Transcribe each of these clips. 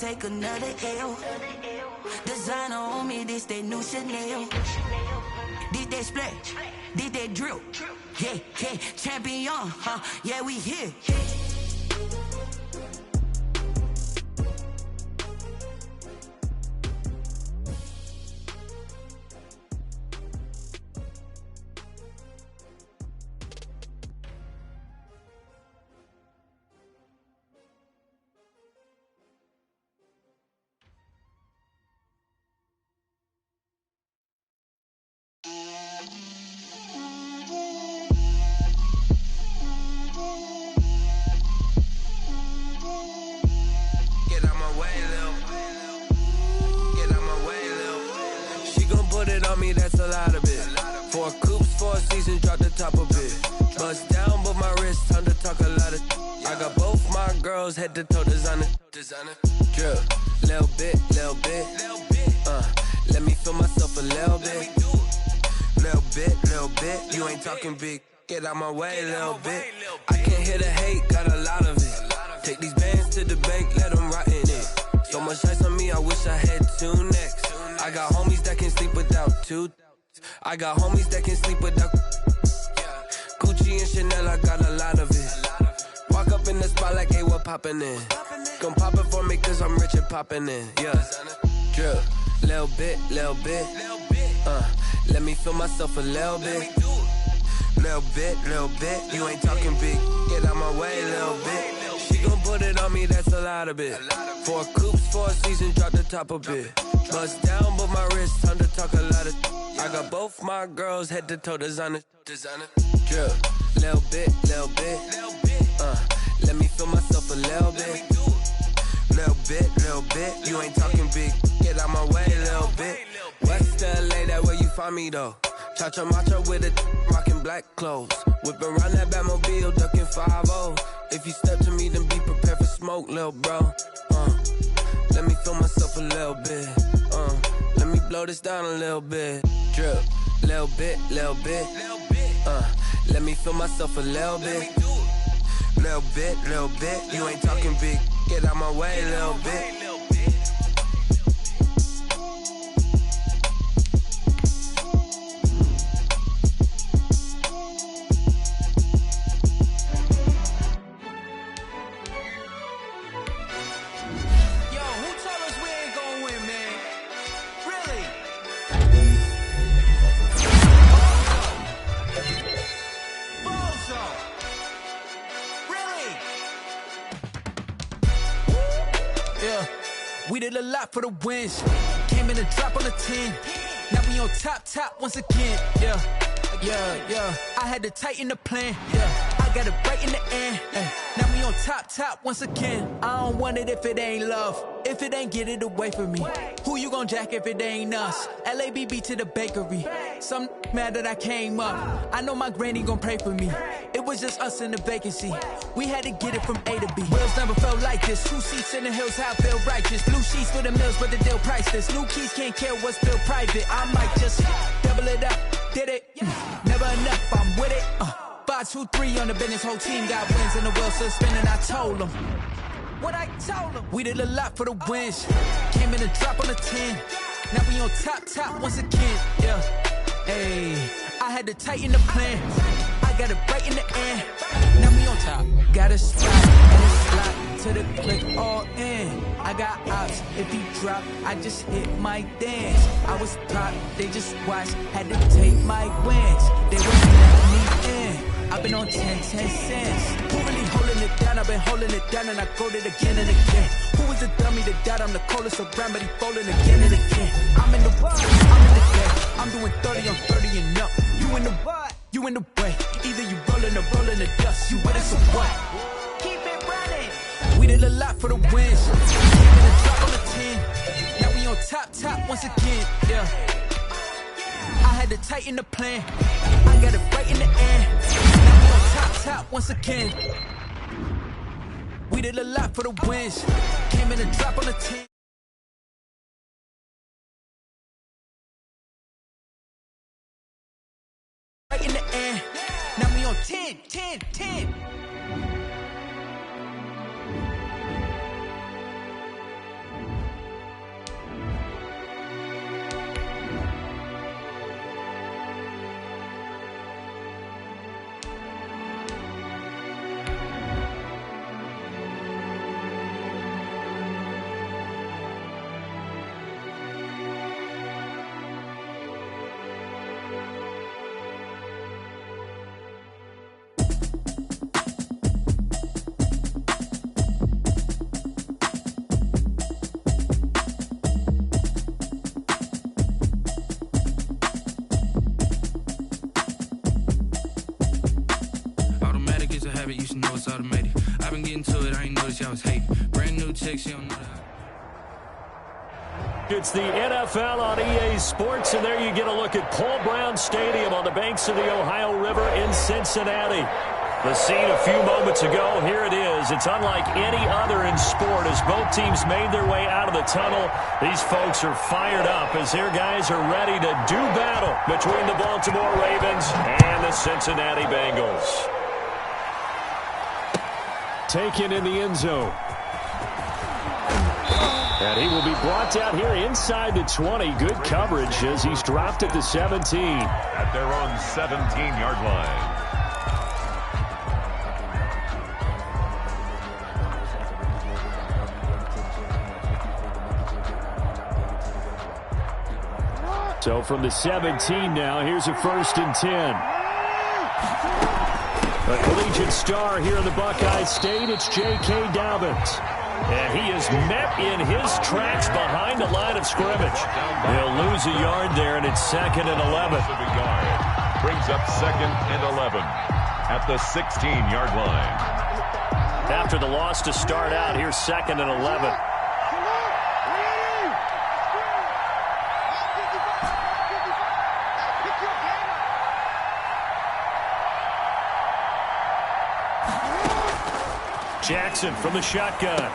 take another L. Designer on me, this that new Chanel. This that splash, this that drill. Yeah, yeah, champion, huh? Yeah, we here. That's a lot of it. 4 coops, 4 seasons, drop the top of it. Bust down, but my wrist, time to talk a lot of. I got both my girls, head to toe designer. Drip, little bit. Let me feel myself a little bit. Little bit. You ain't talking big. Get out my way, little bit. I can't hear the hate, got a lot of it. Take these bands to the bank, let them rot in it. So much ice on me, I wish I had 2 necks. I got homies that can sleep without 2. I got homies that can sleep without Gucci and Chanel, I got a lot of it. Walk up in the spot like, hey, what poppin' in? Gon' pop it for me cause I'm rich and poppin' in, yeah. Drip, little bit. Let me feel myself a little bit. Little bit. You ain't talking big, get out my way, little bit. She gon' put it on me, that's a lot of it. 4 coops, 4 seasons, drop the top a bit. Bust down, but my wrist, time to talk a lot of. I got both my girls, head to toe designer. Drip, little bit. Let me feel myself a little bit. Little bit. You ain't talking big, get out my way, little bit. West LA, that where you find me though. Cha-cha matcha with it, rockin' black clothes. Whip around that Batmobile, ducking 5-0. If you step to me, then be prepared for smoke, lil' bro. Let me feel myself a little bit. Let me blow this down a little bit. Drip, little bit. Let me feel myself a little bit. Little bit. You ain't talking big. Get out my way, little bit. We did a lot for the wins. Came in a drop on the 10. Now we on top once again. Yeah. I had to tighten the plan. Yeah. I got it right in the end. Now we on top once again. I don't want it if it ain't love. If it ain't, get it away from me. Who you gon' jack if it ain't us? LABB to the bakery. Some mad that I came up. I know my granny gon' pray for me. It was just us in the vacancy. We had to get it from A to B. Wheels never felt like this. 2 seats in the hills, how I feel righteous. Blue sheets for the mills, but the deal priceless. New keys can't care what's still private. I might just double it up. Did it? Never enough, I'm with it. 5, 2, 3 on the business. Whole team got wins and the wheels still spinning. I told them what I told them. We did a lot for the wins. Came in a drop on the 10. Now we on top once again. Yeah. Hey, I had to tighten the plan. I got it right in the end. Now we on top. Got a spot and a slot to the click all in. I got ops. If he drop, I just hit my dance. I was top, they just watched. Had to take my wins. They wouldn't let me in. I've been on 10 cents. Who really holding it down? I've been holding it down and I go it again and again. Who was the dummy that died? I'm the coldest around, but he folding again and again. I'm in the what? I'm in the dead. I'm doing 30 on 30 and up. You in the what? You in the way. Either you rolling or rolling the dust. You with us or what? Keep it running. We did a lot for the wins. Came in a drop on the 10. Now we on top once again. Yeah. I had to tighten the plan. I got it right in the end. Now we on top once again. We did a lot for the wins. Came in a drop on the 10. Right in the end. Now we on 10. wasn't getting to it, I ain't noticed y'all was hating. Brand new chick, she don't know that. It's the NFL on EA Sports, and there you get a look at Paul Brown Stadium on the banks of the Ohio River in Cincinnati. The scene a few moments ago, here it is. It's unlike any other in sport as both teams made their way out of the tunnel. These folks are fired up as their guys are ready to do battle between the Baltimore Ravens and the Cincinnati Bengals. Taken in the end zone. And he will be brought down here inside the 20. Good coverage as he's dropped at the 17. At their own 17-yard line. So from the 17 now, here's a 1st and 10. A collegiate star here in the Buckeye State, it's J.K. Dobbins. And he is met in his tracks behind the line of scrimmage. He'll lose a yard there, and it's 2nd and 11. Brings up 2nd and 11 at the 16-yard line. After the loss to start out, here's 2nd and 11. Jackson from the shotgun.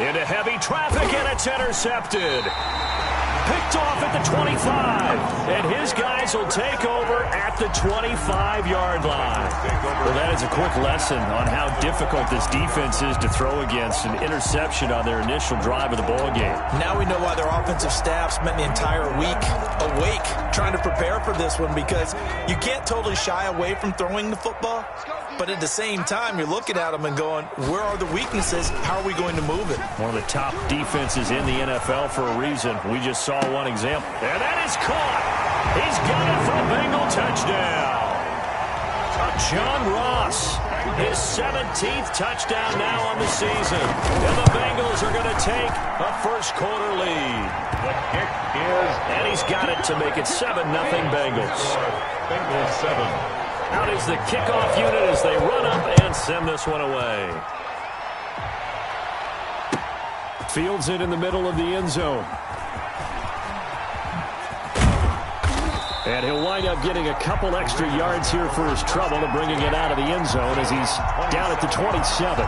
Into heavy traffic, and it's intercepted. Picked off at the 25. And his guys will take over at the 25-yard line. Well, that is a quick lesson on how difficult this defense is to throw against an interception on their initial drive of the ballgame. Now we know why their offensive staff spent the entire week awake trying to prepare for this one, because you can't totally shy away from throwing the football. But at the same time, you're looking at them and going, where are the weaknesses? How are we going to move it? One of the top defenses in the NFL for a reason. We just saw one example. And that is caught. He's got it for a Bengal touchdown. John Ross, his 17th touchdown now on the season. And the Bengals are going to take a first-quarter lead. The kick is... And he's got it to make it 7-0 Bengals. Bengals 7. Out is the kickoff unit as they run up and send this one away. Fields it in the middle of the end zone. And he'll wind up getting a couple extra yards here for his trouble and bringing it out of the end zone as he's down at the 27.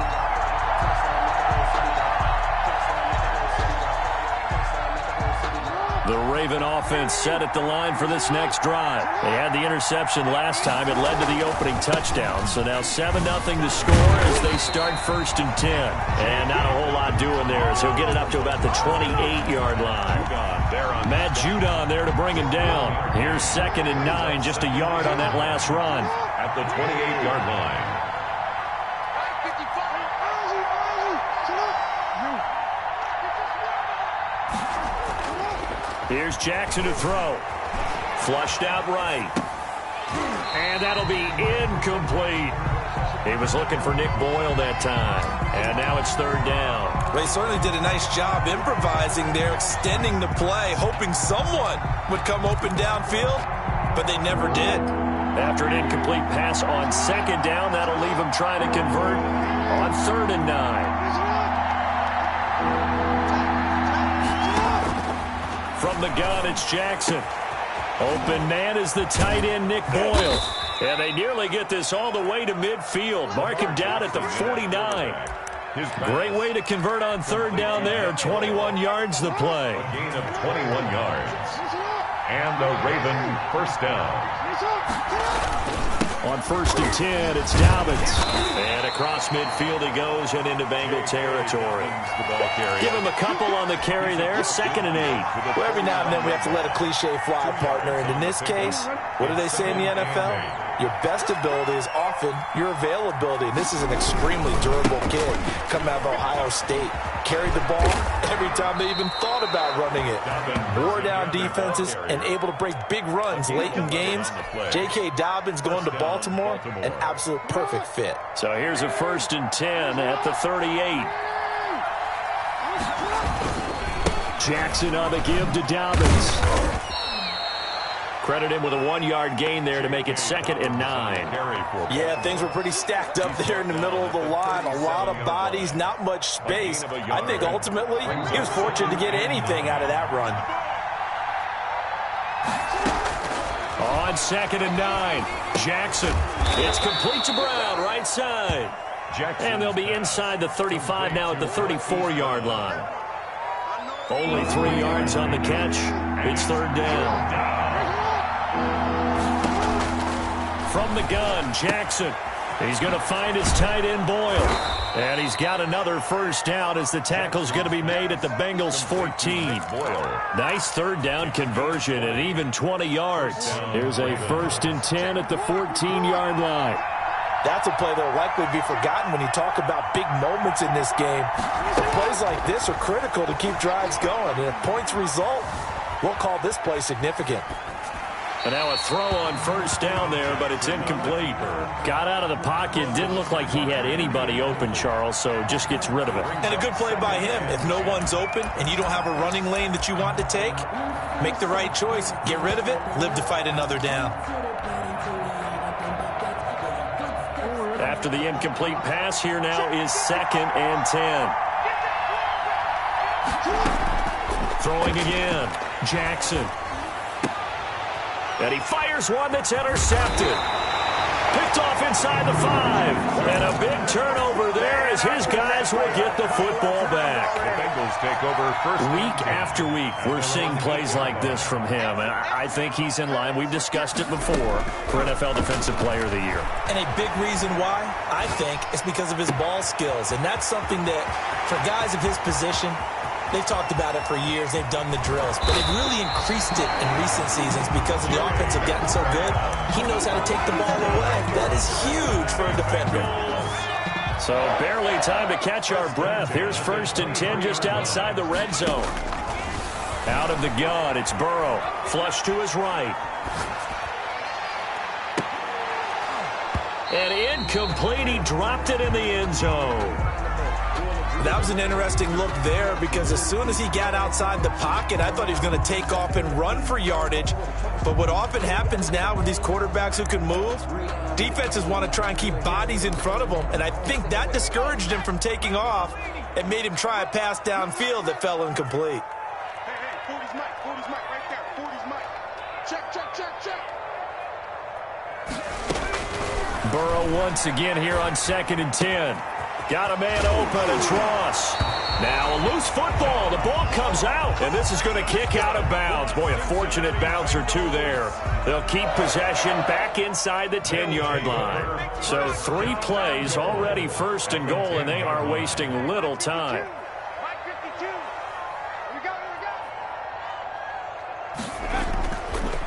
The Raven offense set at the line for this next drive. They had the interception last time. It led to the opening touchdown. So now 7-0 to score as they start 1st and 10. And not a whole lot doing there as he'll get it up to about the 28-yard line. Matt Judon there to bring him down. Here's 2nd and 9, just a yard on that last run. At the 28-yard line. Here's Jackson to throw. Flushed out right. And that'll be incomplete. He was looking for Nick Boyle that time. And now it's 3rd down. They certainly did a nice job improvising there, extending the play, hoping someone would come open downfield, but they never did. After an incomplete pass on 2nd down, that'll leave him trying to convert on 3rd and 9. From the gun, it's Jackson. Open man is the tight end, Nick Boyle. And they nearly get this all the way to midfield. Mark him down at the 49. Great way to convert on 3rd down there. 21 yards the play. A gain of 21 yards. And the Raven first down. On 1st and 10, it's Dobbins. And across midfield he goes and into Bengal territory. Give him a couple on the carry there. 2nd and 8. Well, every now and then we have to let a cliche fly, partner. And in this case, what do they say in the NFL? Your best ability is often your availability. And this is an extremely durable kid coming out of Ohio State. Carried the ball every time they even thought about running it. Wore down defenses and able to break big runs late in games. J.K. Dobbins going to Baltimore, an absolute perfect fit. So here's a 1st and 10 at the 38. Jackson on the give to Dobbins. Credit him with a 1-yard gain there to make it 2nd and 9. Yeah, things were pretty stacked up there in the middle of the line. A lot of bodies, not much space. I think ultimately he was fortunate to get anything out of that run. On 2nd and 9, Jackson. It's complete to Brown, right side. And they'll be inside the 35 now at the 34-yard line. Only 3 yards on the catch. It's 3rd down. From the gun, Jackson. He's going to find his tight end, Boyle. And he's got another first down as the tackle's going to be made at the Bengals 14. Nice 3rd down conversion at even 20 yards. Here's a 1st and 10 at the 14-yard line. That's a play that will likely be forgotten when you talk about big moments in this game. But plays like this are critical to keep drives going. And if points result, we'll call this play significant. And now a throw on 1st down there, but it's incomplete. Got out of the pocket. Didn't look like he had anybody open, Charles, so just gets rid of it. And a good play by him. If no one's open and you don't have a running lane that you want to take, make the right choice. Get rid of it. Live to fight another down. After the incomplete pass, here now is 2nd and 10. Throwing again. Jackson. And he fires one that's intercepted. Picked off inside the 5. And a big turnover there as his guys will get the football back. The Bengals take over first. Week after week, we're seeing plays like this from him. And I think he's in line. We've discussed it before for NFL Defensive Player of the Year. And a big reason why, I think, is because of his ball skills. And that's something that, for guys of his position, they've talked about it for years. They've done the drills. But they've really increased it in recent seasons because of the offense have gotten so good. He knows how to take the ball away. That is huge for a defender. So barely time to catch our breath. Here's 1st and 10 just outside the red zone. Out of the gun, it's Burrow. Flush to his right. And incomplete. He dropped it in the end zone. That was an interesting look there because as soon as he got outside the pocket, I thought he was going to take off and run for yardage. But what often happens now with these quarterbacks who can move, defenses want to try and keep bodies in front of them. And I think that discouraged him from taking off and made him try a pass downfield that fell incomplete. Hey, 40's Mike right there. 40's Mike. Check. Burrow once again here on 2nd and 10. Got a man open, it's Ross. Now a loose football, the ball comes out, and this is going to kick out of bounds. Boy, a fortunate bounce or two there. They'll keep possession back inside the 10-yard line. So 3 plays already 1st and goal, and they are wasting little time.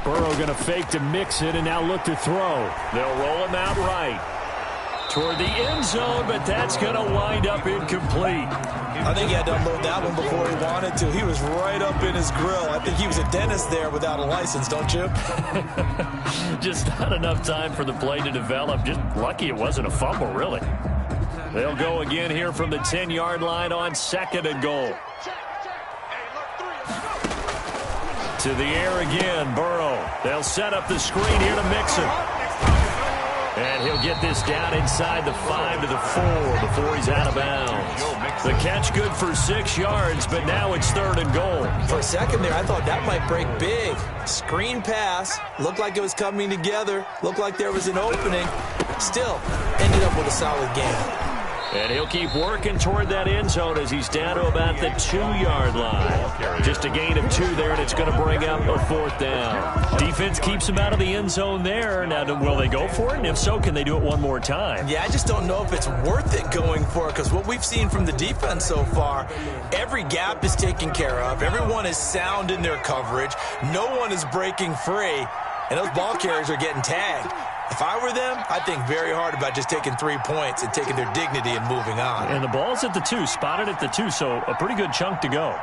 Burrow going to fake to mix it and now look to throw. They'll roll him out right. Toward the end zone, but that's going to wind up incomplete. I think he had to unload that one before he wanted to. He was right up in his grill. I think he was a dentist there without a license, don't you? Just not enough time for the play to develop. Just lucky it wasn't a fumble, really. They'll go again here from the 10-yard line on 2nd and goal. To the air again, Burrow. They'll set up the screen here to Mixon. And he'll get this down inside the 5 to the 4 before he's out of bounds. The catch good for 6 yards, but now it's 3rd and goal. For a second there, I thought that might break big. Screen pass. Looked like it was coming together. Looked like there was an opening. Still, ended up with a solid game. And he'll keep working toward that end zone as he's down to about the 2-yard line. Just a gain of 2 there, and it's going to bring up a 4th down. Defense keeps him out of the end zone there. Now, will they go for it? And if so, can they do it one more time? Yeah, I just don't know if it's worth it going for it because what we've seen from the defense so far, every gap is taken care of. Everyone is sound in their coverage. No one is breaking free, and those ball carriers are getting tagged. If I were them, I'd think very hard about just taking 3 points and taking their dignity and moving on. And the ball's at the 2, spotted at the 2, so a pretty good chunk to go.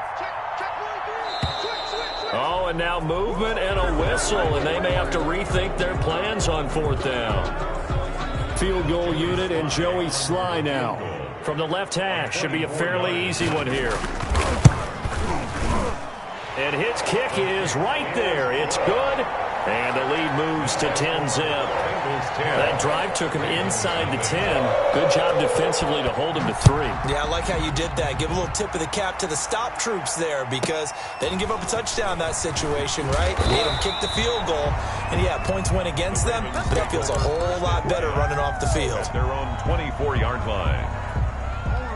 Oh, and now movement and a whistle, and they may have to rethink their plans on 4th down. Field goal unit and Joey Sly now. From the left hash, should be a fairly easy one here. And his kick is right there. It's good. And the lead moves to 10-zip. That drive took him inside the 10. Good job defensively to hold him to 3. Yeah, I like how you did that. Give a little tip of the cap to the stop troops there because they didn't give up a touchdown in that situation, right? Made them kick the field goal. And, yeah, points went against them, but that feels a whole lot better running off the field. At their own 24-yard line.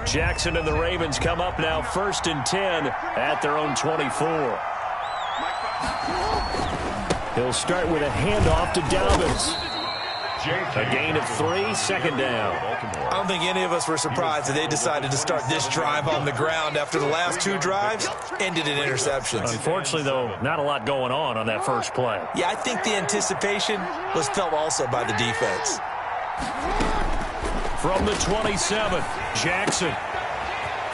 Jackson and the Ravens come up now 1st and 10 at their own 24. He'll start with a handoff to Dobbins. A gain of 3, 2nd down. I don't think any of us were surprised that they decided to start this drive on the ground after the last 2 drives ended in interceptions. Unfortunately, though, not a lot going on that first play. Yeah, I think the anticipation was felt also by the defense. From the 27, Jackson.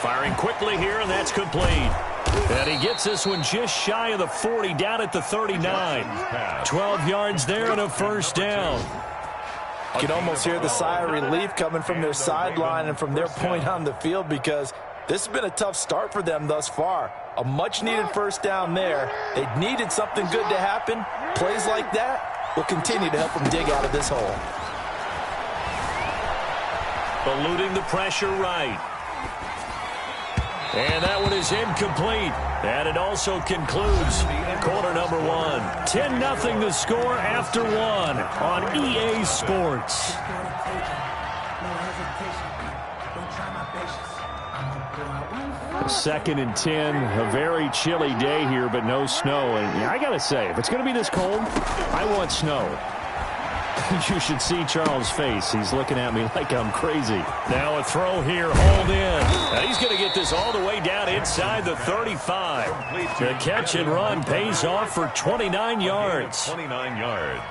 Firing quickly here, and that's complete. And he gets this one just shy of the 40, down at the 39. 12 yards there and a 1st down. You can almost hear the sigh of relief coming from their sideline and from their point on the field because this has been a tough start for them thus far. A much-needed 1st down there. They needed something good to happen. Plays like that will continue to help them dig out of this hole. Eluding the pressure right. And that one is incomplete. And it also concludes quarter number 1. 10-0 the score after 1 on EA Sports. 2nd and 10. A very chilly day here, but no snow. And I got to say, if it's going to be this cold, I want snow. You should see Charles' face. He's looking at me like I'm crazy. Now a throw here, hold in. Now he's going to get this all the way down inside the 35. The catch and run pays off for 29 yards. 29 yards.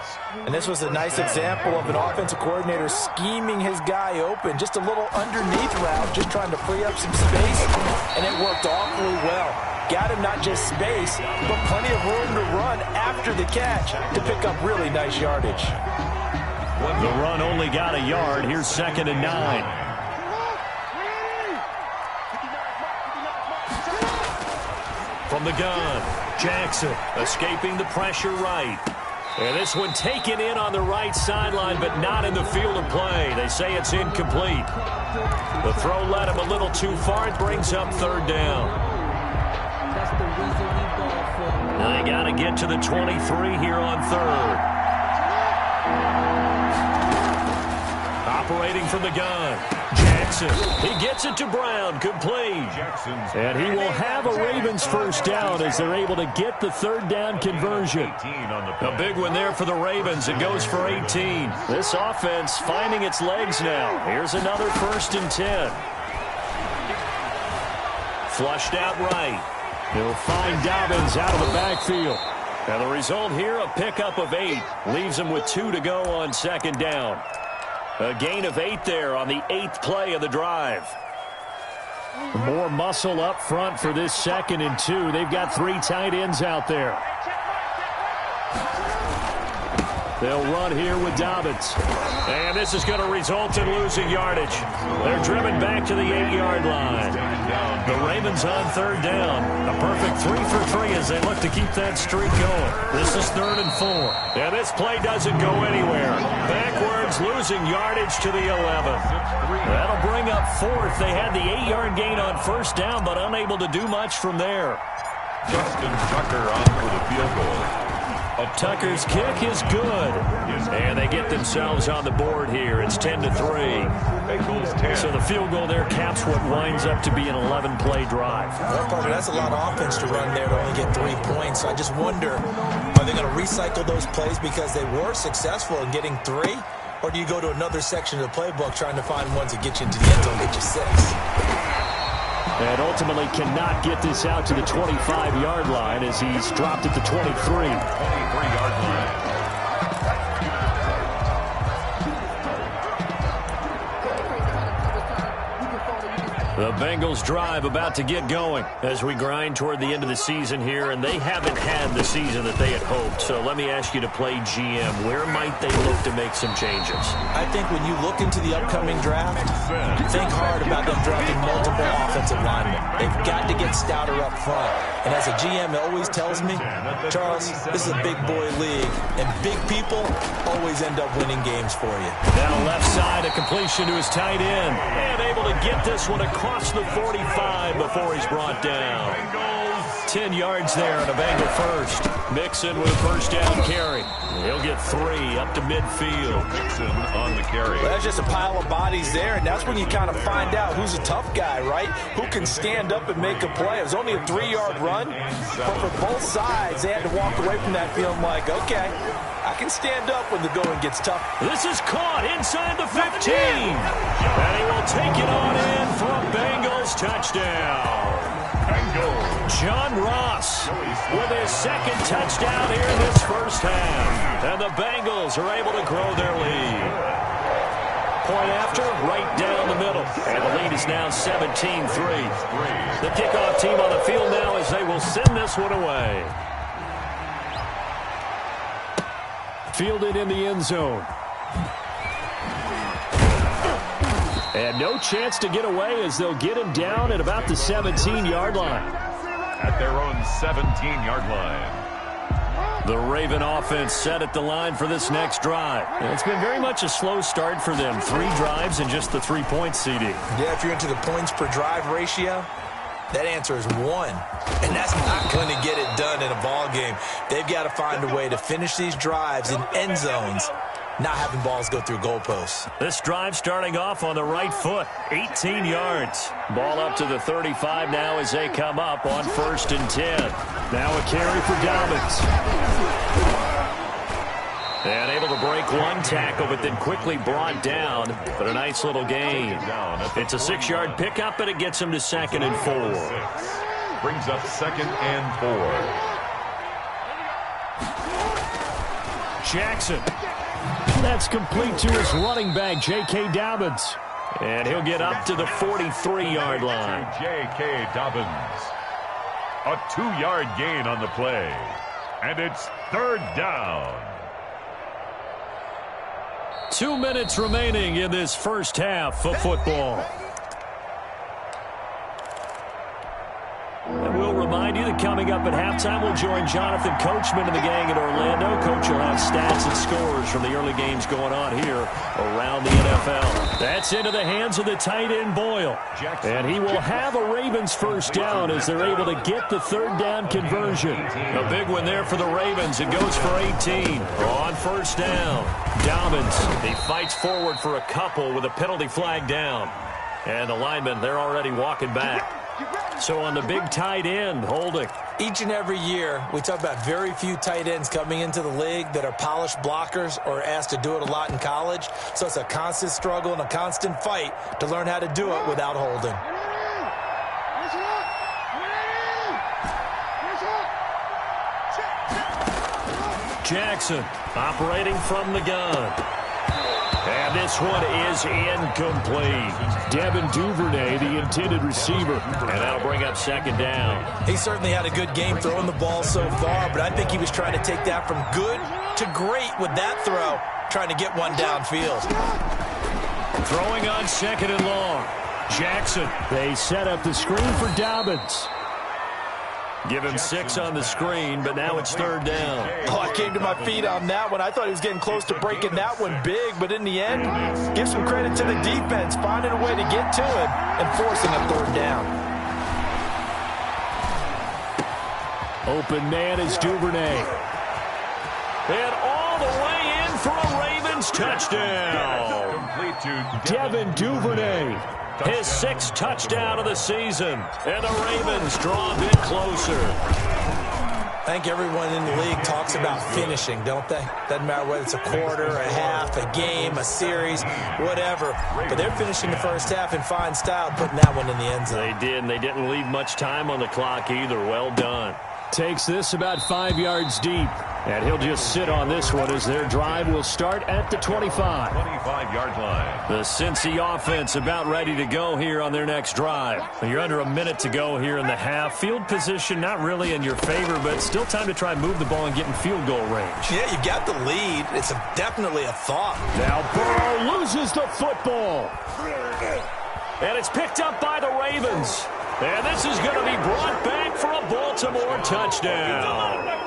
And this was a nice example of an offensive coordinator scheming his guy open. Just a little underneath route, just trying to free up some space. And it worked awfully well. Got him not just space, but plenty of room to run after the catch to pick up really nice yardage. The run only got a yard. Here's 2nd and 9. From the gun, Jackson escaping the pressure right. And this one taken in on the right sideline, but not in the field of play. They say it's incomplete. The throw led him a little too far. It brings up 3rd down. Now they got to get to the 23 here on 3rd. Operating from the gun, Jackson. He gets it to Brown, complete. And he will have a Ravens 1st down as they're able to get the 3rd down conversion. A big one there for the Ravens. It goes for 18. This offense finding its legs now. Here's another 1st and 10. Flushed out right. He'll find Dobbins out of the backfield. And the result here, a pickup of 8. Leaves him with 2 to go on 2nd down. A gain of 8 there on the 8th play of the drive. More muscle up front for this 2nd and 2. They've got 3 tight ends out there. They'll run here with Dobbins. And this is going to result in losing yardage. They're driven back to the 8-yard line. The Ravens on 3rd down. A perfect 3 for 3 as they look to keep that streak going. This is 3rd and 4. And this play doesn't go anywhere. Backwards, losing yardage to the 11. That'll bring up 4th. They had the 8-yard gain on 1st down, but unable to do much from there. Justin Tucker on for the field goal. Tucker's kick is good. And they get themselves on the board here. It's 10-3. So the field goal there caps what winds up to be an 11-play drive. Well, Parker, that's a lot of offense to run there to only get 3 points. So I just wonder, are they going to recycle those plays because they were successful in getting 3? Or do you go to another section of the playbook trying to find ones that get you into the end zone and get you 6? And ultimately cannot get this out to the 25-yard line as he's dropped at the 23. 23-yard line. The Bengals drive about to get going as we grind toward the end of the season here, and they haven't had the season that they had hoped. So let me ask you to play GM. Where might they look to make some changes? I think when you look into the upcoming draft, think hard about them drafting multiple offensive linemen. They've got to get stouter up front. And as a GM, it always tells me, Charles, this is a big boy league, and big people always end up winning games for you. Now left side, a completion to his tight end. And able to get this one across the 45 before he's brought down. 10 yards there on a Bengal first. Mixon with a first down carry. He'll get 3 up to midfield. Mixon on the carry. Well, that's just a pile of bodies there, and that's when you kind of find out who's a tough guy, right? Who can stand up and make a play. It was only a 3-yard run, but for both sides, they had to walk away from that feeling like, okay, I can stand up when the going gets tough. This is caught inside the 15. And he will take it on in for a Bengals touchdown. John Ross with his second touchdown here in this first half. And the Bengals are able to grow their lead. Point after, right down the middle. And the lead is now 17-3. The kickoff team on the field now as they will send this one away. Fielded in the end zone. And no chance to get away as they'll get him down at about the 17-yard line. At their own 17-yard line. The Raven offense set at the line for this next drive. And it's been very much a slow start for them. 3 drives and just the 3 points, CD. Yeah, if you're into the points per drive ratio, that answer is 1. And that's not going to get it done in a ball game. They've got to find a way to finish these drives in end zones, not having balls go through goalposts. This drive starting off on the right foot, 18 yards. Ball up to the 35 now as they come up on 1st and 10. Now a carry for Dobbins. And able to break one tackle, but then quickly brought down. But a nice little gain. It's a 6-yard pickup, but it gets him to 2nd and 4. Brings up 2nd and 4. Jackson. That's complete to his running back, J.K. Dobbins. And he'll get up to the 43-yard line. J.K. Dobbins. A 2-yard gain on the play. And it's 3rd down. 2 minutes remaining in this first half of football. And we'll remind you that coming up at halftime, we'll join Jonathan Coachman and the gang in Orlando. Coach will have stats and scores from the early games going on here around the NFL. That's into the hands of the tight end, Boyle. And he will have a Ravens first down as they're able to get the 3rd down conversion. A big one there for the Ravens. It goes for 18 on 1st down. Dobbins, he fights forward for a couple with a penalty flag down. And the linemen, they're already walking back. So on the big tight end, holding. Each and every year, we talk about very few tight ends coming into the league that are polished blockers or asked to do it a lot in college. So it's a constant struggle and a constant fight to learn how to do it without holding. Jackson operating from the gun. And this one is incomplete. Devin Duvernay, the intended receiver. And that'll bring up 2nd down. He certainly had a good game throwing the ball so far, but I think he was trying to take that from good to great with that throw, trying to get one downfield. Throwing on 2nd and long. Jackson, they set up the screen for Dobbins. Give him 6 on the screen, but now it's 3rd down. Oh, I came to my feet on that one. I thought he was getting close to breaking that one big, but in the end, give some credit to the defense, finding a way to get to it and forcing a 3rd down. Open man is Duvernay. And all the way in for a Ravens touchdown. Devin Duvernay. His 6th touchdown of the season. And the Ravens draw a bit closer. I think everyone in the league talks about finishing, don't they? Doesn't matter whether it's a quarter, a half, a game, a series, whatever. But they're finishing the first half in fine style, putting that one in the end zone. They did, and they didn't leave much time on the clock either. Well done. Takes this about 5 yards deep. And he'll just sit on this one as their drive will start at the 25. 25-yard line. The Cincy offense about ready to go here on their next drive. You're under a minute to go here in the half. Field position not really in your favor, but still time to try and move the ball and get in field goal range. Yeah, you got the lead. It's definitely a thought. Now Burrow loses the football. And it's picked up by the Ravens. And this is going to be brought back for a Baltimore touchdown.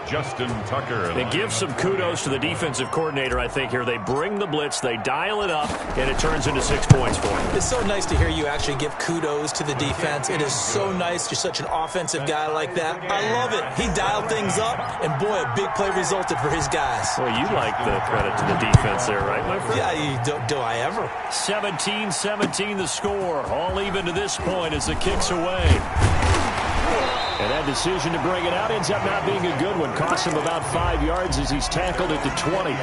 Justin Tucker. It gives some kudos to the defensive coordinator, I think, here. They bring the blitz, they dial it up, and it turns into 6 points for them. It's so nice to hear you actually give kudos to the defense. It is so nice. You're such an offensive guy like that. I love it. He dialed things up, and boy, a big play resulted for his guys. Well, you like the credit to the defense there, right, my friend? Yeah, do I ever? 17-17 the score. All even to this point as the kick's away. And that decision to bring it out ends up not being a good one. Costs him about 5 yards as he's tackled at the 20.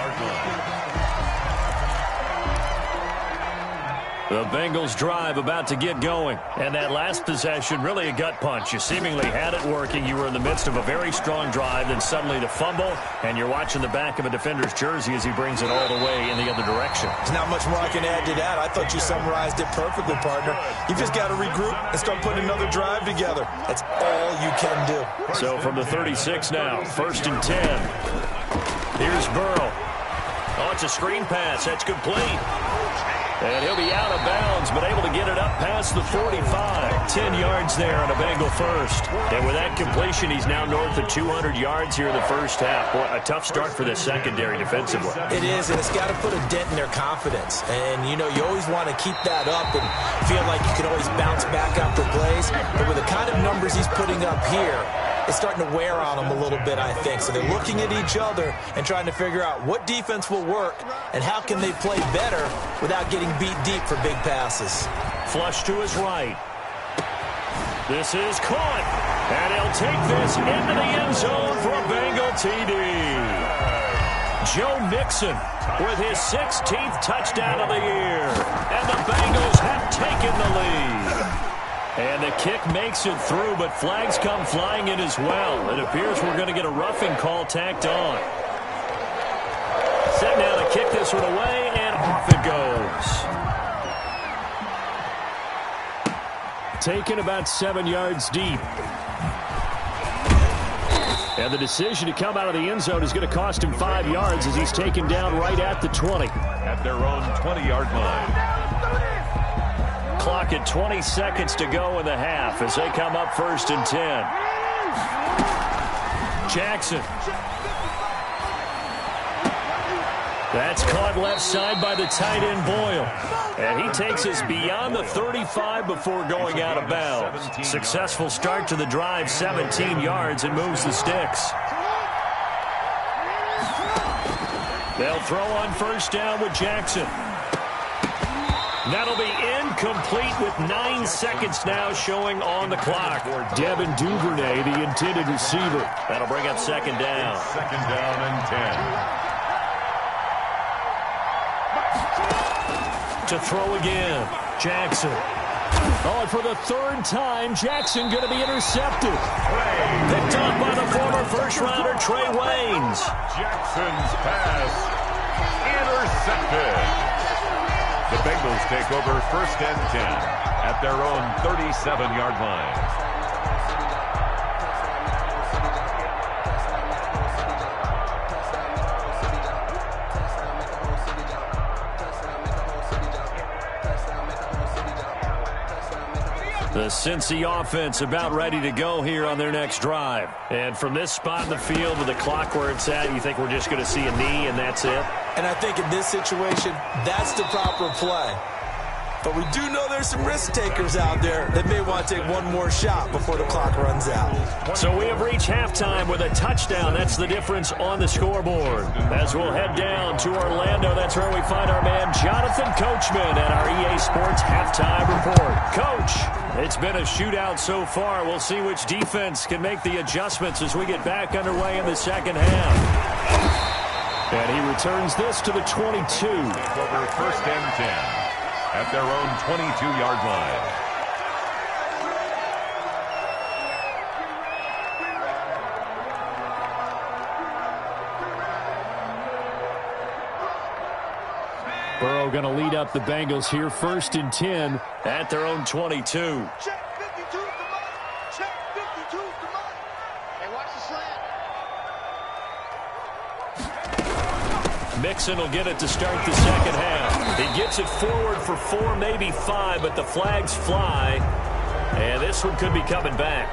The Bengals drive about to get going. And that last possession, really a gut punch. You seemingly had it working. You were in the midst of a very strong drive. Then suddenly the fumble. And you're watching the back of a defender's jersey as he brings it all the way in the other direction. There's not much more I can add to that. I thought you summarized it perfectly, partner. You just got to regroup and start putting another drive together. That's all you can do. So from the 36 now, 1st and 10. Here's Burrow. Oh, it's a screen pass. That's complete. And he'll be out of bounds, but able to get it up past the 45. 10 yards there on a Bengal first. And with that completion, he's now north of 200 yards here in the first half. Boy, a tough start for the secondary defensively. It is, and it's got to put a dent in their confidence. And, you know, you always want to keep that up and feel like you can always bounce back after plays. But with the kind of numbers he's putting up here, it's starting to wear on them a little bit, I think. So they're looking at each other and trying to figure out what defense will work and how can they play better without getting beat deep for big passes. Flush to his right. This is caught. And he'll take this into the end zone for a Bengal TD. Joe Mixon with his 16th touchdown of the year. And the Bengals have taken the lead. And the kick makes it through, but flags come flying in as well. It appears we're going to get a roughing call tacked on. Set now to kick this one away, and off it goes. Taken about 7 yards deep. And the decision to come out of the end zone is going to cost him 5 yards as he's taken down right at the 20. At their own 20-yard line. Clock at 20 seconds to go in the half as they come up 1st and 10. Jackson. That's caught left side by the tight end Boyle. And he takes us beyond the 35 before going out of bounds. Successful start to the drive, 17 yards, and moves the sticks. They'll throw on 1st down with Jackson. That'll be incomplete with 9 seconds now showing on the clock. Devin Duvernay, the intended receiver. That'll bring up 2nd down. 2nd down and 10. To throw again, Jackson. Oh, and for the 3rd time, Jackson going to be intercepted. Picked up by the former first-rounder Trey Waynes. Jackson's pass intercepted. The Bengals take over 1st and 10 at their own 37-yard line. The Cincy offense about ready to go here on their next drive. And from this spot in the field with the clock where it's at, you think we're just going to see a knee and that's it? And I think in this situation, that's the proper play. But we do know there's some risk takers out there that may want to take one more shot before the clock runs out. So we have reached halftime with a touchdown. That's the difference on the scoreboard. As we'll head down to Orlando, that's where we find our man Jonathan Coachman at our EA Sports Halftime Report. Coach, it's been a shootout so far. We'll see which defense can make the adjustments as we get back underway in the second half. And he returns this to the 22. Over 1st and 10. At their own 22-yard line. Burrow going to lead up the Bengals here, 1st and 10 at their own 22. Check 52's the money. Check 52's the money. Hey, watch the slant. Mixon will get it to start the second half. He gets it forward for 4, maybe 5, but the flags fly. And this one could be coming back.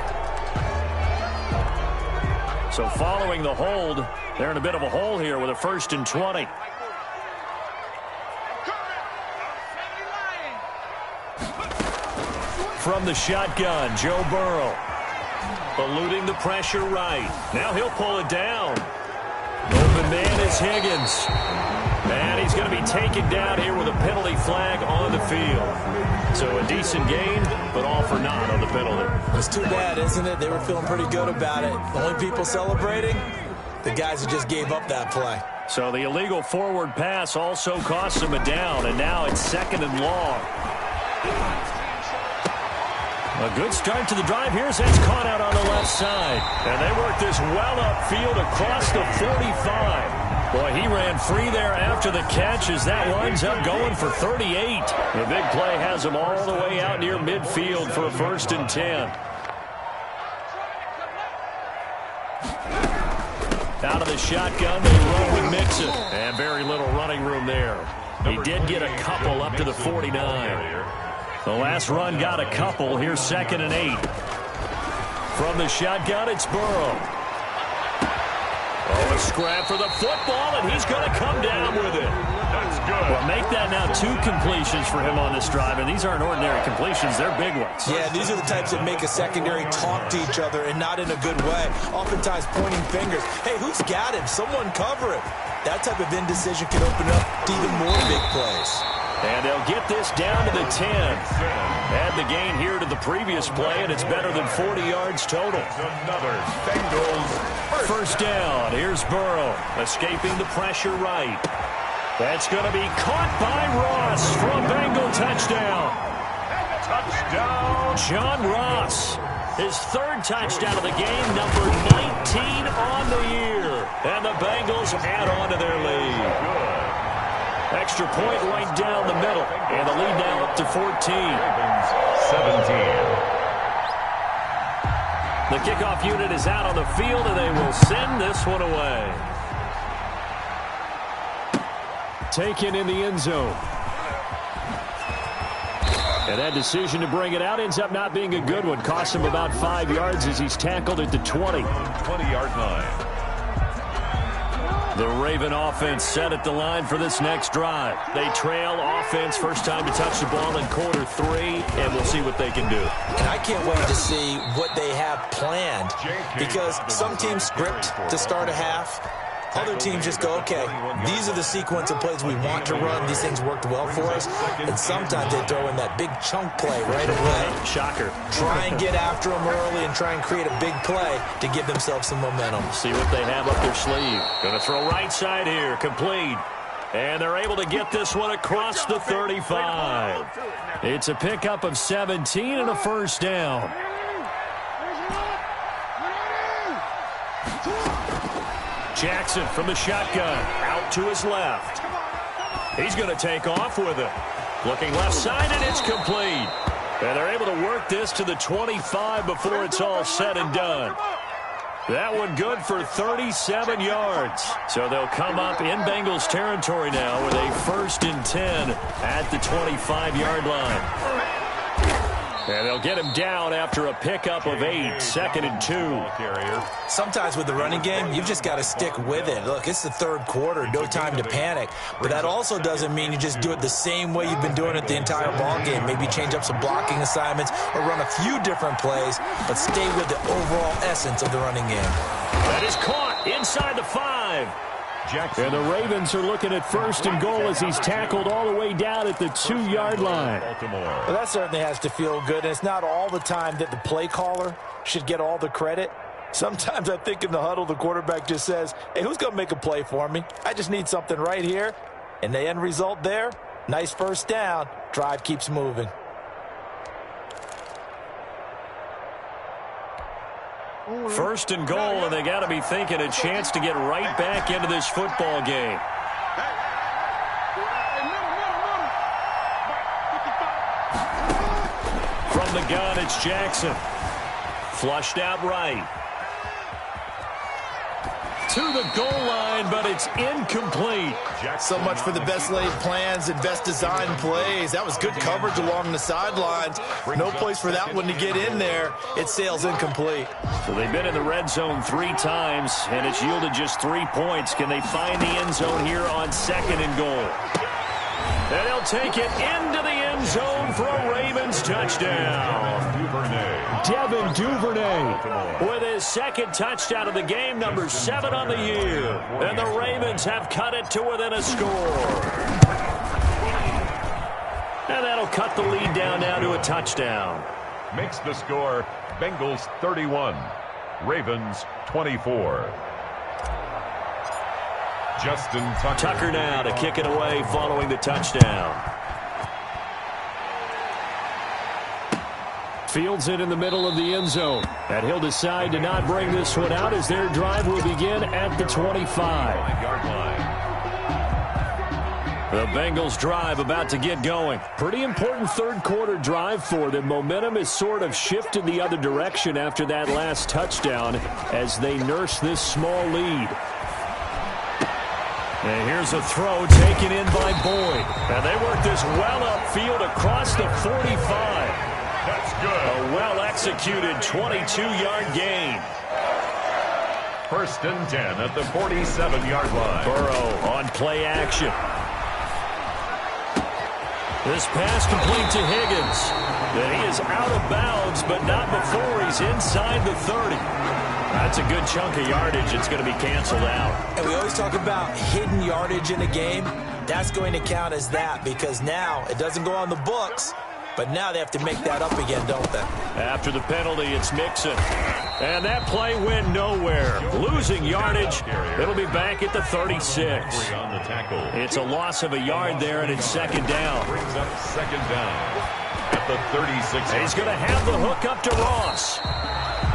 So following the hold, they're in a bit of a hole here with a 1st and 20. From the shotgun, Joe Burrow. Eluding the pressure right. Now he'll pull it down. Open man is Higgins. And he's going to be taken down here with a penalty flag on the field. So a decent gain, but all for naught on the penalty. It's too bad, isn't it? They were feeling pretty good about it. The only people celebrating, the guys who just gave up that play. So the illegal forward pass also cost him a down, and now it's 2nd and long. A good start to the drive. Here's that's caught out on the left side. And they work this well upfield across the 45. Boy, he ran free there after the catch as that winds up going for 38. The big play has him all the way out near midfield for a 1st and 10. Out of the shotgun, they roll with Mixon. And very little running room there. He did get a couple up to the 49. The last run got a couple. Here's 2nd and 8. From the shotgun, it's Burrow. Oh, a scrap for the football, and he's going to come down with it. That's good. Well, make that now 2 completions for him on this drive, and these aren't ordinary completions. They're big ones. Yeah, these are the types that make a secondary talk to each other and not in a good way. Oftentimes pointing fingers. Hey, who's got him? Someone cover him. That type of indecision can open up to even more big plays. And they'll get this down to the 10. Add the gain here to the previous play, and it's better than 40 yards total. Another Bengals First down. Here's Burrow, escaping the pressure right. That's going to be caught by Ross for a Bengal touchdown. touchdown. John Ross, his 3rd touchdown of the game, number 19 on the year. And the Bengals add on to their lead. Extra point right down the middle. And the lead now up to 14. Ravens 17. The kickoff unit is out on the field, and they will send this one away. Taken in the end zone. And that decision to bring it out ends up not being a good one. Cost him about 5 yards as he's tackled at the 20. 20-yard line. The Raven offense set at the line for this next drive. They trail offense, first time to touch the ball in quarter 3, and we'll see what they can do. And I can't wait to see what they have planned, because some teams script to start a half. Other teams just go, okay, these are the sequence of plays we want to run. These things worked well for us. And sometimes they throw in that big chunk play right away. Shocker. Try and get after them early and try and create a big play to give themselves some momentum. See what they have up their sleeve. Going to throw right side here, complete. And they're able to get this one across the 35. It's a pickup of 17 and a first down. Jackson from the shotgun, out to his left. He's going to take off with it. Looking left side, and it's complete. And they're able to work this to the 25 before it's all said and done. That one good for 37 yards. So they'll come up in Bengals territory now with a 1st and 10 at the 25-yard line. And they'll get him down after a pickup of 8, 2nd and 2. Sometimes with the running game, you've just got to stick with it. Look, it's the 3rd quarter, no time to panic. But that also doesn't mean you just do it the same way you've been doing it the entire ball game. Maybe change up some blocking assignments or run a few different plays, but stay with the overall essence of the running game. That is caught inside the 5. Jackson. And the Ravens are looking at 1st and goal as he's tackled all the way down at the 2-yard line. Well, that certainly has to feel good. And it's not all the time that the play caller should get all the credit. Sometimes I think in the huddle, the quarterback just says, hey, who's going to make a play for me? I just need something right here. And the end result there, nice first down. Drive keeps moving. First and goal, and they got to be thinking a chance to get right back into this football game. from the gun, it's Jackson. Flushed out right. To the goal line, but it's incomplete. So much for the best laid plans and best designed plays. That was good coverage along the sidelines. No place for that one to get in there. It sails incomplete. So they've been in the red zone 3 times, and it's yielded just 3 points. Can they find the end zone here on 2nd and goal? And he'll take it into the end zone for a Ravens touchdown. Devin Duvernay with his 2nd touchdown of the game, number 7 on the year. And the Ravens have cut it to within a score. And that'll cut the lead down now to a touchdown. Makes the score Bengals 31, Ravens 24. Justin Tucker now to kick it away following the touchdown. Fields it in the middle of the end zone. And he'll decide to not bring this one out as their drive will begin at the 25-yard line. The Bengals drive about to get going. Pretty important 3rd quarter drive for them. Momentum has sort of shifted the other direction after that last touchdown as they nurse this small lead. And here's a throw taken in by Boyd. And they work this well upfield across the 45. That's good. A well-executed 22-yard gain. 1st and 10 at the 47-yard line. Burrow on play action. This pass complete to Higgins. And he is out of bounds, but not before he's inside the 30. That's a good chunk of yardage. It's going to be canceled out. And we always talk about hidden yardage in a game. That's going to count as that because now it doesn't go on the books, but now they have to make that up again, don't they? After the penalty, it's Mixon. And that play went nowhere. Losing yardage. It'll be back at the 36. It's a loss of a yard there, and it's 2nd down. Brings up 2nd down at the 36. He's going to have the hook up to Ross.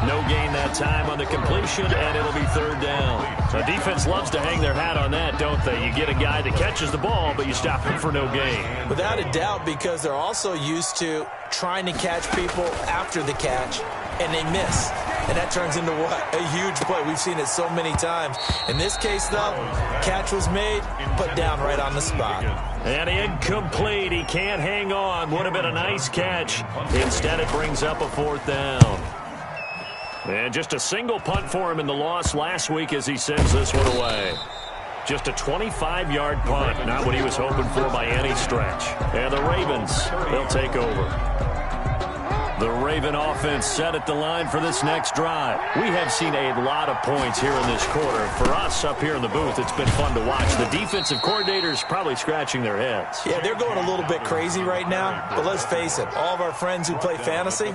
No gain that time on the completion, and it'll be 3rd down. The defense loves to hang their hat on that, don't they? You get a guy that catches the ball, but you stop him for no gain. Without a doubt, because they're also used to trying to catch people after the catch, and they miss. And that turns into what? A huge play. We've seen it so many times. In this case, though, catch was made, put down right on the spot. And incomplete. He can't hang on. Would have been a nice catch. Instead, it brings up a 4th down. And just a single punt for him in the loss last week as he sends this one away. Just a 25-yard punt, not what he was hoping for by any stretch. And the Ravens, they'll take over. The Raven offense set at the line for this next drive. We have seen a lot of points here in this quarter. For us up here in the booth, it's been fun to watch. The defensive coordinators probably scratching their heads. Yeah, they're going a little bit crazy right now. But let's face it, all of our friends who play fantasy,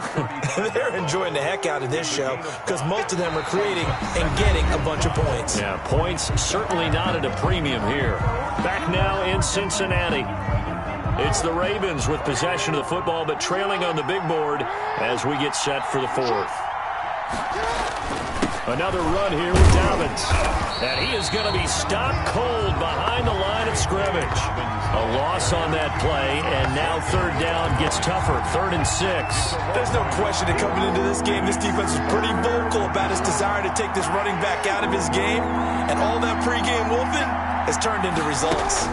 they're enjoying the heck out of this show because most of them are creating and getting a bunch of points. Yeah, points certainly not at a premium here. Back now in Cincinnati. It's the Ravens with possession of the football, but trailing on the big board as we get set for the 4th. Another run here with Dobbins. And he is going to be stopped cold behind the line of scrimmage. A loss on that play, and now 3rd down gets tougher. 3rd and 6. There's no question that coming into this game, this defense was pretty vocal about his desire to take this running back out of his game. And all that pregame wolfing has turned into results.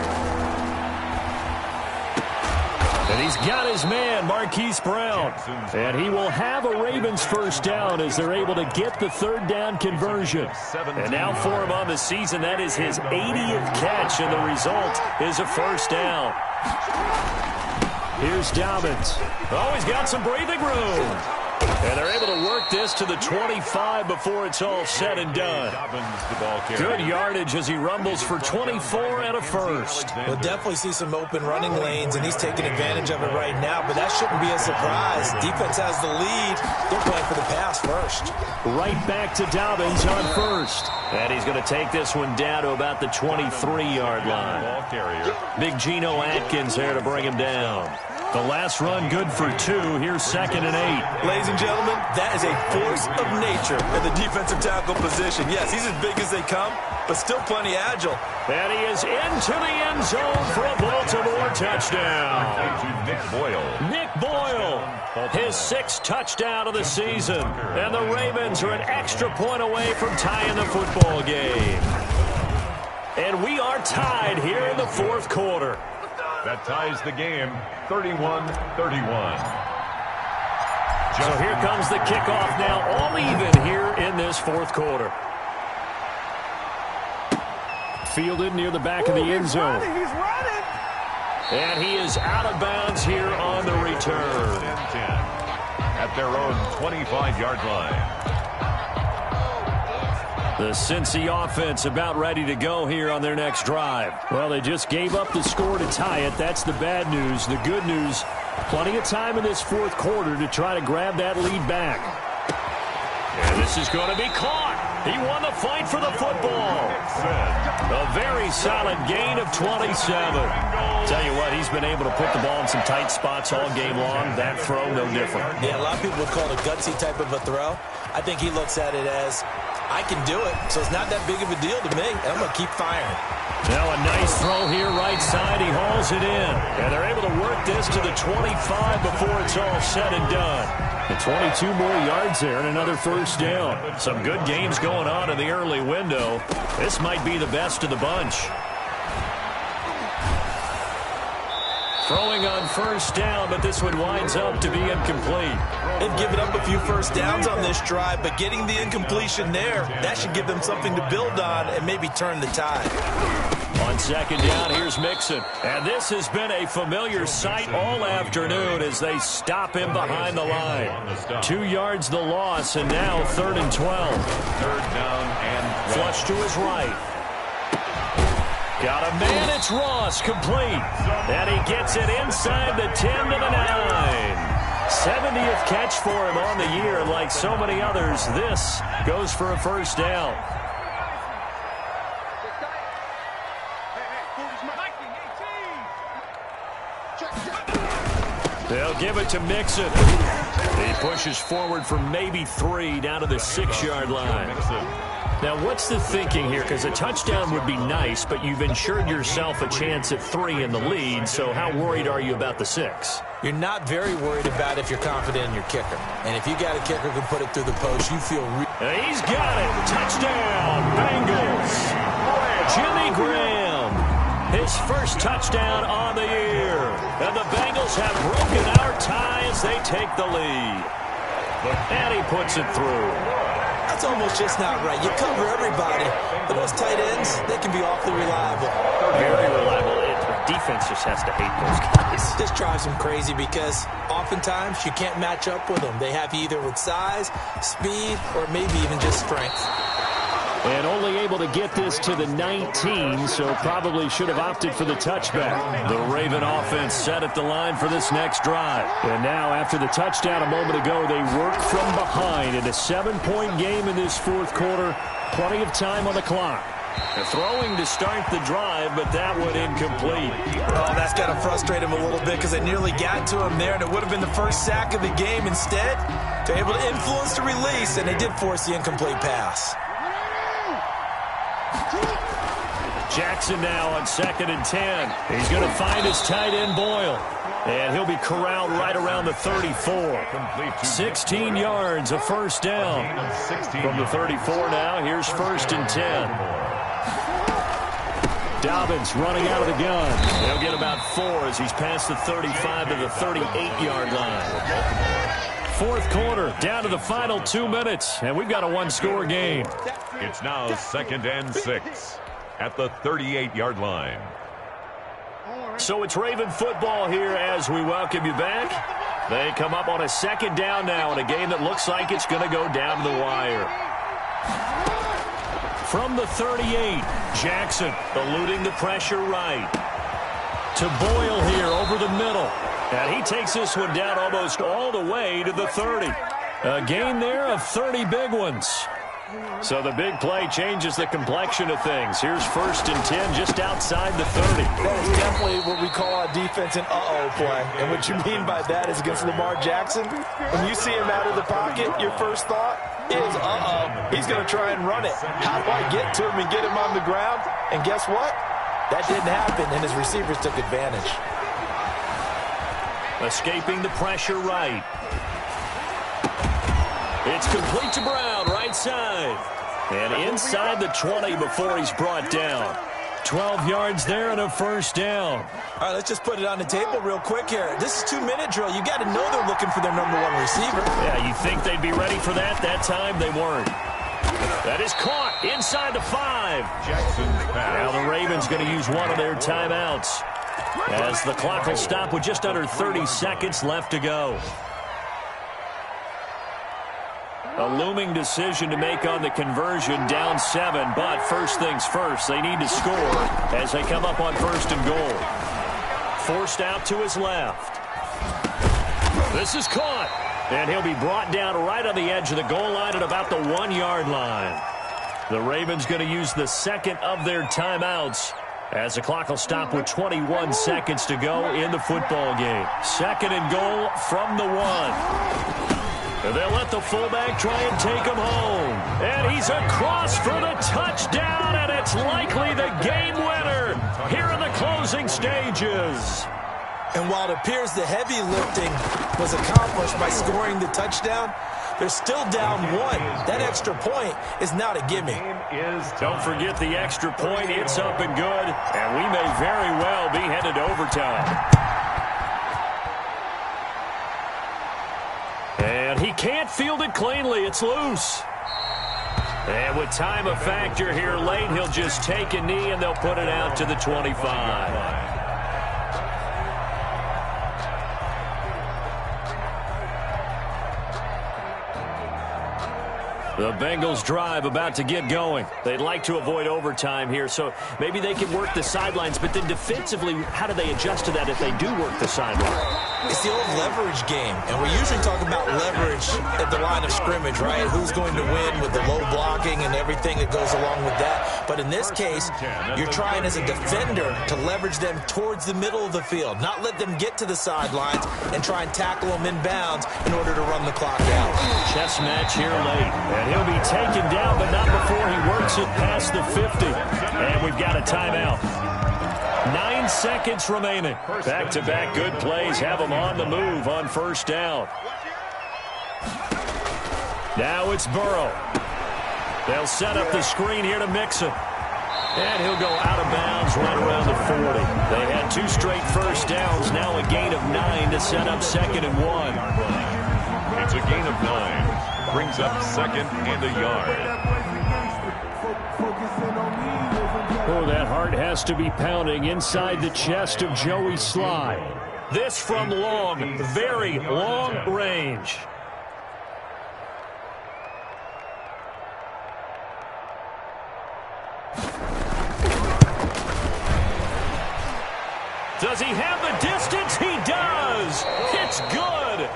And he's got his man, Marquise Brown. And he will have a Ravens 1st down as they're able to get the 3rd down conversion. And now for him on the season, that is his 80th catch, and the result is a 1st down. Here's Dobbins. Oh, he's got some breathing room. And they're able to work this to the 25 before it's all said and done. Good yardage as he rumbles for 24 and a 1st. We'll definitely see some open running lanes, and he's taking advantage of it right now, but that shouldn't be a surprise. Defense has the lead. They're playing for the pass first. Right back to Dobbins on 1st. And he's going to take this one down to about the 23-yard line. Big Geno Atkins there to bring him down. The last run good for 2. Here's 2nd and 8. Ladies and gentlemen, that is a force of nature in the defensive tackle position. Yes, he's as big as they come, but still plenty agile. And he is into the end zone for a Baltimore touchdown. Nick Boyle. Nick Boyle, his 6th touchdown of the season. And the Ravens are an extra point away from tying the football game. And we are tied here in the 4th quarter. That ties the game, 31-31. So here comes the kickoff now, all even here in this 4th quarter. Fielded near the back of the end zone. He's running. And he is out of bounds here on the return. 10 at their own 25-yard line. The Cincy offense about ready to go here on their next drive. Well, they just gave up the score to tie it. That's the bad news. The good news, plenty of time in this 4th quarter to try to grab that lead back. And this is going to be caught. He won the fight for the football. A very solid gain of 27. Tell you what, he's been able to put the ball in some tight spots all game long. That throw, no different. Yeah, a lot of people would call it a gutsy type of a throw. I think he looks at it as, I can do it, so it's not that big of a deal to me. I'm going to keep firing. Now a nice throw here, right side. He hauls it in. And they're able to work this to the 25 before it's all said and done. And 22 more yards there and another 1st down. Some good games going on in the early window. This might be the best of the bunch. Throwing on 1st down, but this one winds up to be incomplete. They've given up a few 1st downs on this drive, but getting the incompletion there, that should give them something to build on and maybe turn the tide. On 2nd down, here's Mixon. And this has been a familiar sight all afternoon as they stop him behind the line. 2 yards the loss, and now 3rd and 12. 3rd down and flush to his right. Got a man, it's Ross, complete. And he gets it inside the 10 to the 9. 70th catch for him on the year, and like so many others, this goes for a 1st down. They'll give it to Mixon. He pushes forward for maybe 3 down to the 6-yard line. Now, what's the thinking here? Because a touchdown would be nice, but you've ensured yourself a chance at 3 in the lead, so how worried are you about the 6? You're not very worried about if you're confident in your kicker. And if you got a kicker who can put it through the post, you feel he's got it. Touchdown, Bengals. Jimmy Graham, his 1st touchdown on the year. And the Bengals have broken our tie as they take the lead. And he puts it through. That's almost just not right. You cover everybody, but those tight ends, they can be awfully reliable. Very reliable. Defense just has to hate those guys. This drives them crazy because oftentimes you can't match up with them. They have you either with size, speed, or maybe even just strength. And only able to get this to the 19, so probably should have opted for the touchback. The Raven offense set at the line for this next drive. And now, after the touchdown a moment ago, they work from behind in a 7-point game in this 4th quarter. Plenty of time on the clock. They're throwing to start the drive, but that one incomplete. Oh, that's got to frustrate him a little bit because they nearly got to him there, and it would have been the 1st sack of the game. Instead, they're able to influence the release, and they did force the incomplete pass. Jackson now on 2nd and 10. He's going to find his tight end, Boyle. And he'll be corralled right around the 34. 16 yards, a 1st down. From the 34 now, here's 1st and 10. Dobbins running out of the gun. He'll get about 4 as he's past the 35 to the 38-yard line. 4th quarter, down to the final 2 minutes, and we've got a 1-score game. It's now 2nd and 6 at the 38-yard line. So it's Raven football here as we welcome you back. They come up on a 2nd down now in a game that looks like it's going to go down to the wire. From the 38, Jackson eluding the pressure right. To Boyle here over the middle. And he takes this one down almost all the way to the 30. A gain there of 30 big ones. So the big play changes the complexion of things. Here's 1st and 10 just outside the 30. That is definitely what we call a defense and uh-oh play. And what you mean by that is against Lamar Jackson, when you see him out of the pocket, your first thought is, uh-oh, he's going to try and run it. How do I get to him and get him on the ground? And guess what? That didn't happen, and his receivers took advantage. Escaping the pressure right. It's complete to Brown, right side. And inside the 20 before he's brought down. 12 yards there and a 1st down. All right, let's just put it on the table real quick here. This is 2-minute drill. You got to know they're looking for their number 1 receiver. Yeah, you think they'd be ready for that? That time they weren't. That is caught inside the 5. Now the Ravens going to use one of their timeouts as the clock will stop with just under 30 seconds left to go. A looming decision to make on the conversion, down 7, but first things first, they need to score as they come up on 1st and goal. Forced out to his left. This is caught, and he'll be brought down right on the edge of the goal line at about the 1-yard line. The Ravens going to use the second of their timeouts as the clock will stop with 21 seconds to go in the football game. 2nd and goal from the 1. And they'll let the fullback try and take him home. And he's across for the touchdown, and it's likely the game winner here in the closing stages. And while it appears the heavy lifting was accomplished by scoring the touchdown, they're still down 1. That extra point is not a gimme. Don't forget the extra point. It's up and good, and we may very well be headed to overtime. And he can't field it cleanly. It's loose. And with time a factor here late, he'll just take a knee and they'll put it out to the 25. The Bengals drive about to get going. They'd like to avoid overtime here, so maybe they can work the sidelines, but then defensively, how do they adjust to that if they do work the sideline? It's the old leverage game, and we usually talk about leverage at the line of scrimmage, right? Who's going to win with the low blocking and everything that goes along with that. But in this case, you're trying as a defender to leverage them towards the middle of the field, not let them get to the sidelines and try and tackle them inbounds in order to run the clock out. Chess match here late, and he'll be taken down, but not before he works it past the 50. And we've got a timeout. 9 seconds remaining. Back-to-back good plays have them on the move on 1st down. Now it's Burrow. They'll set up the screen here to Mixon. And he'll go out of bounds right around the 40. They had 2 straight 1st downs, now a gain of 9 to set up 2nd and 1. It's a gain of 9. Brings up 2nd and a yard. Oh, that heart has to be pounding inside the chest of Joey Sly. This from long, very long range. Does he have the distance? He does. It's good.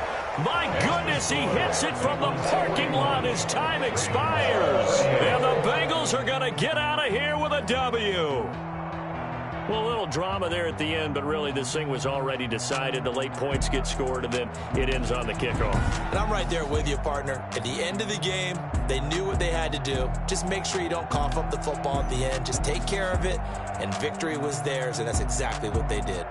My goodness, he hits it from the parking lot as time expires. And the Bengals are going to get out of here with a W. Well, a little drama there at the end, but really this thing was already decided. The late points get scored, and then it ends on the kickoff. And I'm right there with you, partner. At the end of the game, they knew what they had to do. Just make sure you don't cough up the football at the end. Just take care of it, and victory was theirs, and that's exactly what they did.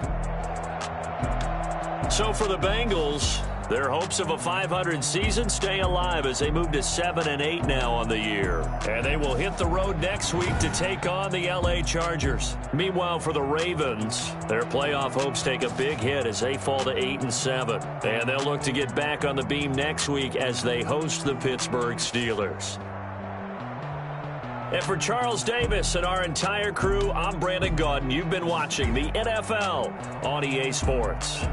So for the Bengals, their hopes of a 500 season stay alive as they move to 7-8 now on the year. And they will hit the road next week to take on the LA Chargers. Meanwhile, for the Ravens, their playoff hopes take a big hit as they fall to 8-7. And they'll look to get back on the beam next week as they host the Pittsburgh Steelers. And for Charles Davis and our entire crew, I'm Brandon Gaudin. You've been watching the NFL on EA Sports.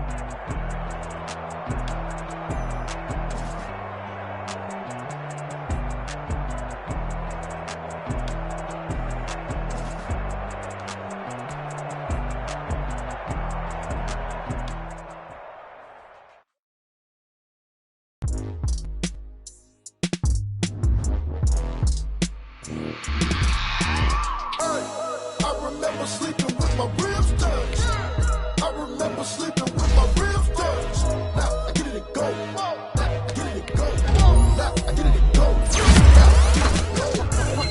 remember sleeping with my ribs touched. I remember sleeping with my ribs touched. Now I get it and go. Now I get it and go. Now I get it and go.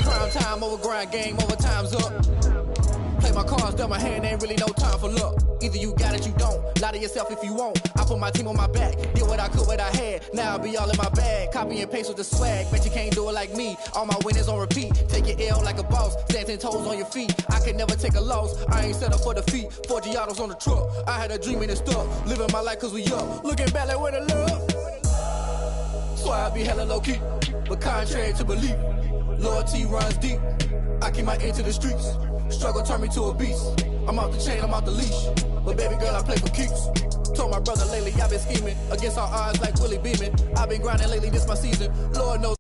Prime time over grind game, over time's up. Play my cards, dealt my hand, ain't really no time for luck. Either you got it, you don't. Lie to yourself if you won't. I put my team on my back, did what I could, what I had. Now I'll be all in my bag, copy and paste with the swag. Bet you can't do it like me. All my winners on repeat. Take your L like a boss, stand 10 toes on your feet. I can never take a loss. I ain't set up for defeat. 4 Giottos on the truck. I had a dream and it stuck. Living my life cause we up. Looking back like where the love. So I be hella low key, but contrary to belief, loyalty runs deep. I keep my ear to the streets. Struggle turned me to a beast. I'm off the chain, I'm off the leash. But baby girl, I play for keeps. Told my brother lately, I've been scheming against all odds like Willie Beeman. I've been grinding lately, this my season. Lord knows